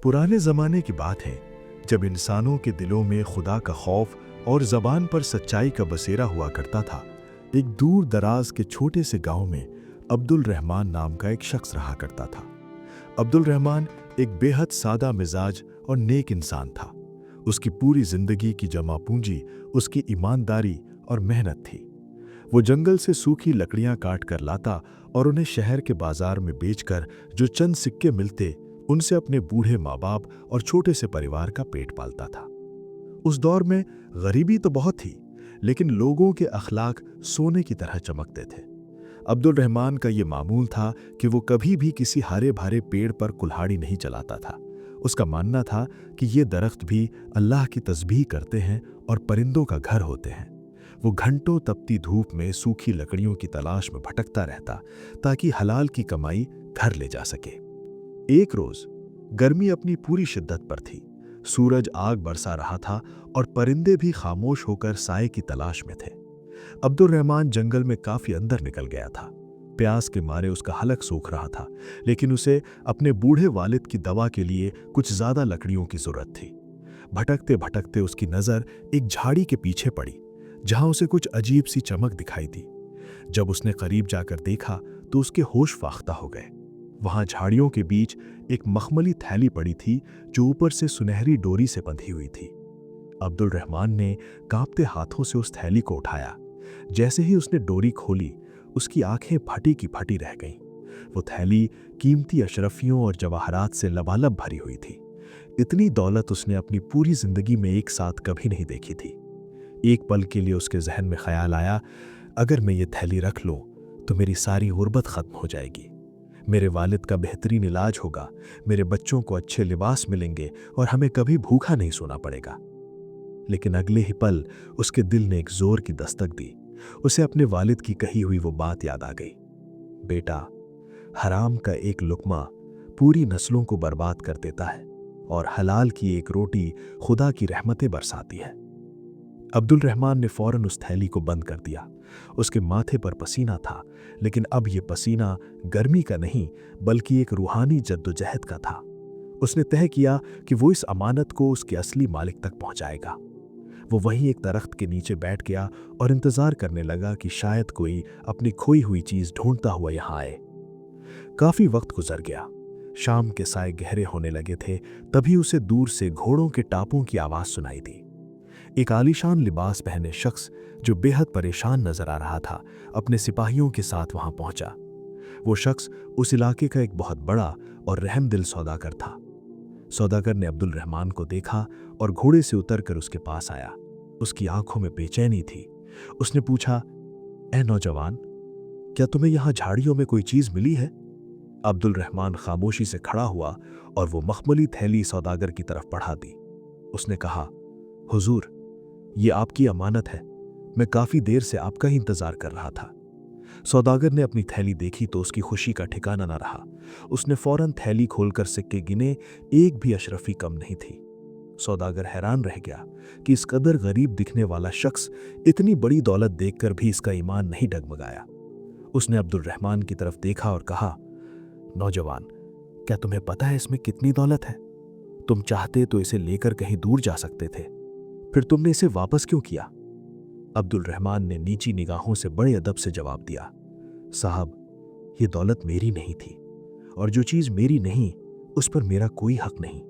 पुराने ज़माने की बात है जब इंसानों के दिलों में खुदा का खौफ और ज़बान पर सच्चाई का बसेरा हुआ करता था। एक दूर दराज के छोटे से गांव में अब्दुल रहमान नाम का एक शख्स रहा करता था। अब्दुल रहमान एक बेहद सादा मिजाज और नेक इंसान था। उसकी पूरी जिंदगी की जमा पूंजी उसकी ईमानदारी और मेहनत थी। वो जंगल से सूखी लकड़ियां काट कर लाता और उन्हें शहर के बाजार में बेचकर जो चंद सिक्के मिलते उनसे अपने बूढ़े माँ बाप और छोटे से परिवार का पेट पालता था। उस दौर में गरीबी तो बहुत थी, लेकिन लोगों के अखलाक सोने की तरह चमकते थे। अब्दुल रहमान का ये मामूल था कि वो कभी भी किसी हरे भरे पेड़ पर कुल्हाड़ी नहीं चलाता था। उसका मानना था कि ये दरख्त भी अल्लाह की तस्बीह करते हैं और परिंदों का घर होते हैं। वो घंटों तपती धूप में सूखी लकड़ियों की तलाश में भटकता रहता ताकि हलाल की कमाई घर ले जा सके। एक रोज गर्मी अपनी पूरी शिद्दत पर थी। सूरज आग बरसा रहा था और परिंदे भी खामोश होकर साए की तलाश में थे। अब्दुल रहमान जंगल में काफी अंदर निकल गया था। प्यास के मारे उसका हलक सूख रहा था, लेकिन उसे अपने बूढ़े वालिद की दवा के लिए कुछ ज्यादा लकड़ियों की जरूरत थी। भटकते भटकते उसकी नजर एक झाड़ी के पीछे पड़ी, जहां उसे कुछ अजीब सी चमक दिखाई दी। जब उसने करीब जाकर देखा तो उसके होश फाख्ता हो गए। वहां झाड़ियों के बीच एक मखमली थैली पड़ी थी जो ऊपर से सुनहरी डोरी से बंधी हुई थी। अब्दुल रहमान ने कांपते हाथों से उस थैली को उठाया। जैसे ही उसने डोरी खोली, उसकी आंखें फटी की फटी रह गईं। वो थैली कीमती अशरफियों और जवाहरात से लबालब भरी हुई थी। इतनी दौलत उसने अपनी पूरी जिंदगी में एक साथ कभी नहीं देखी थी। एक पल के लिए उसके जहन में ख्याल आया, अगर मैं ये थैली रख लूं तो मेरी सारी गुर्बत खत्म हो जाएगी। मेरे वालिद का बेहतरीन इलाज होगा, मेरे बच्चों को अच्छे लिबास मिलेंगे और हमें कभी भूखा नहीं सोना पड़ेगा। लेकिन अगले ही पल उसके दिल ने एक जोर की दस्तक दी। उसे अपने वालिद की कही हुई वो बात याद आ गई, बेटा, हराम का एक लुक्मा पूरी नस्लों को बर्बाद कर देता है और हलाल की एक रोटी खुदा की रहमतें बरसाती है। अब्दुल रहमान ने फौरन उस थैली को बंद कर दिया। उसके माथे पर पसीना था, लेकिन अब यह पसीना गर्मी का नहीं बल्कि एक रूहानी जद्दोजहद का था। उसने तय किया कि वो इस अमानत को उसके असली मालिक तक पहुंचाएगा। वो वहीं एक दरख्त के नीचे बैठ गया और इंतजार करने लगा कि शायद कोई अपनी खोई हुई चीज ढूंढता हुआ यहां आए। काफी वक्त गुजर गया। शाम के साए गहरे होने लगे थे, तभी उसे दूर से घोड़ों के टापों की आवाज सुनाई दी। एक आलीशान लिबास पहने शख्स जो बेहद परेशान नजर आ रहा था, अपने सिपाहियों के साथ वहां पहुंचा। वो शख्स उस इलाके का एक बहुत बड़ा और रहमदिल सौदागर था। सौदागर ने अब्दुल रहमान को देखा और घोड़े से उतरकर उसके पास आया। उसकी आंखों में बेचैनी थी। उसने पूछा, ए नौजवान, क्या तुम्हें यहां झाड़ियों में कोई चीज मिली है? अब्दुल रहमान खामोशी से खड़ा हुआ और वो मखमली थैली सौदागर की तरफ बढ़ा दी। उसने कहा, हुजूर, ये आपकी अमानत है। मैं काफी देर से आपका ही इंतजार कर रहा था। सौदागर ने अपनी थैली देखी तो उसकी खुशी का ठिकाना न रहा। उसने फौरन थैली खोलकर सिक्के गिने, एक भी अशरफी कम नहीं थी। सौदागर हैरान रह गया कि इस कदर गरीब दिखने वाला शख्स इतनी बड़ी दौलत देखकर भी इसका ईमान नहीं डगमगाया। उसने अब्दुल रहमान की तरफ देखा और कहा, नौजवान, क्या तुम्हें पता है इसमें कितनी दौलत है? तुम चाहते तो इसे लेकर कहीं दूर जा सकते थे, फिर तुमने इसे वापस क्यों किया? अब्दुल रहमान ने नीची निगाहों से बड़े अदब से जवाब दिया, साहब, ये दौलत मेरी नहीं थी और जो चीज मेरी नहीं उस पर मेरा कोई हक नहीं।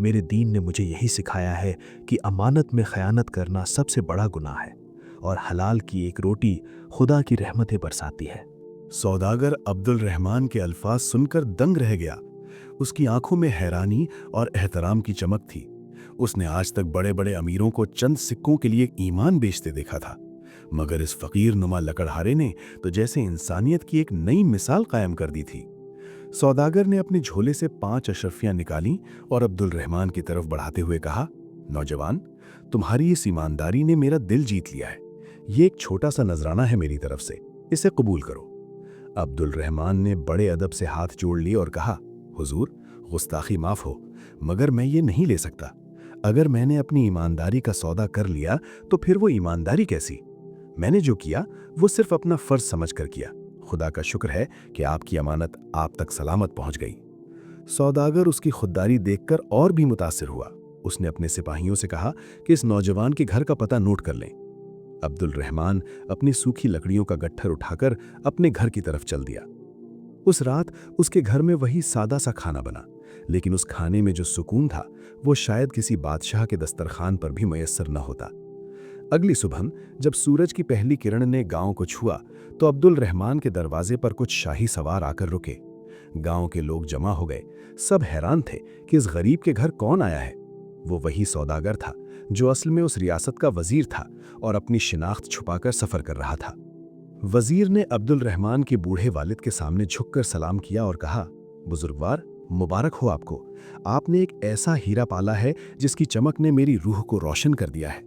मेरे दीन ने मुझे यही सिखाया है कि अमानत में खयानत करना सबसे बड़ा गुनाह है और हलाल की एक रोटी खुदा की रहमतें बरसाती है। सौदागर अब्दुल रहमान के अल्फाज सुनकर दंग रह गया। उसकी आंखों में हैरानी और एहतराम की चमक थी। उसने आज तक बड़े बड़े अमीरों को चंद सिक्कों के लिए ईमान बेचते देखा था, मगर इस फकीर नुमा लकड़हारे ने तो जैसे इंसानियत की एक नई मिसाल कायम कर दी थी। सौदागर ने अपने झोले से 5 अशरफियां निकाली और अब्दुल रहमान की तरफ बढ़ाते हुए कहा, नौजवान, तुम्हारी इस ईमानदारी ने मेरा दिल जीत लिया है। ये एक छोटा सा नजराना है मेरी तरफ से, इसे कबूल करो। अब्दुल रहमान ने बड़े अदब से हाथ जोड़ लिए और कहा, हुजूर, गुस्ताखी माफ हो, मगर मैं ये नहीं ले सकता। अगर मैंने अपनी ईमानदारी का सौदा कर लिया तो फिर वो ईमानदारी कैसी? मैंने जो किया वो सिर्फ अपना फर्ज समझकर किया। खुदा का शुक्र है कि आपकी अमानत आप तक सलामत पहुंच गई। सौदागर उसकी खुददारी देखकर और भी मुतासिर हुआ। उसने अपने सिपाहियों से कहा कि इस नौजवान के घर का पता नोट कर लें। अब्दुल रहमान अपनी सूखी लकड़ियों का गट्ठर उठाकर अपने घर की तरफ चल दिया। उस रात उसके घर में वही सादा सा खाना बना, लेकिन उस खाने में जो सुकून था वो शायद किसी बादशाह के दस्तरखान पर भी मयस्सर न होता। अगली सुबह जब सूरज की पहली किरण ने गांव को छुआ तो अब्दुल रहमान के दरवाजे पर कुछ शाही सवार आकर रुके। गांव के लोग जमा हो गए। सब हैरान थे कि इस गरीब के घर कौन आया है। वो वही सौदागर था जो असल में उस रियासत का वजीर था और अपनी शिनाख्त छुपाकर सफर कर रहा था। वजीर ने अब्दुल रहमान के बूढ़े वालिद के सामने झुककर सलाम किया और कहा, बुजुर्गवार, मुबारक हो आपको। आपने एक ऐसा हीरा पाला है जिसकी चमक ने मेरी रूह को रोशन कर दिया है।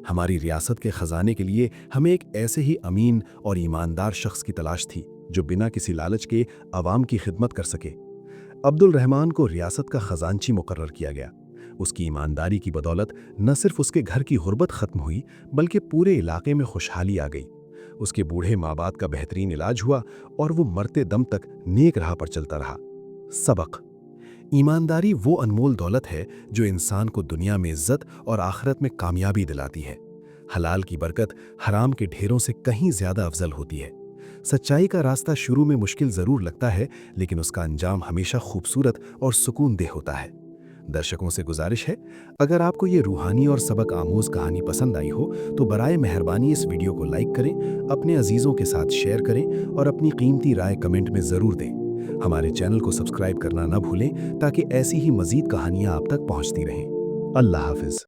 हमारी रियासत के खजाने के लिए हमें एक ऐसे ही अमीन और ईमानदार शख्स की तलाश थी जो बिना किसी लालच के अवाम की खिदमत कर सके। अब्दुल रहमान को रियासत का खजांची मुकर्रर किया गया। उसकी ईमानदारी की बदौलत न सिर्फ उसके घर की गुर्बत खत्म हुई बल्कि पूरे इलाके में खुशहाली आ गई। उसके बूढ़े माँ बाप का बेहतरीन इलाज हुआ और वो मरते दम तक नेक राह पर चलता रहा। सबक: ईमानदारी वो अनमोल दौलत है जो इंसान को दुनिया में इज्जत और आखिरत में कामयाबी दिलाती है। हलाल की बरकत हराम के ढेरों से कहीं ज्यादा अफजल होती है। सच्चाई का रास्ता शुरू में मुश्किल जरूर लगता है, लेकिन उसका अंजाम हमेशा खूबसूरत और सुकूनदेह होता है। दर्शकों से गुजारिश है, अगर आपको ये रूहानी और सबक आमोज कहानी पसंद आई हो तो बराए मेहरबानी इस वीडियो को लाइक करें, अपने अजीजों के साथ शेयर करें और अपनी कीमती राय कमेंट में ज़रूर दें। हमारे चैनल को सब्सक्राइब करना न भूलें ताकि ऐसी ही मज़ीद कहानियाँ आप तक पहुँचती रहें। अल्लाह हाफिज़।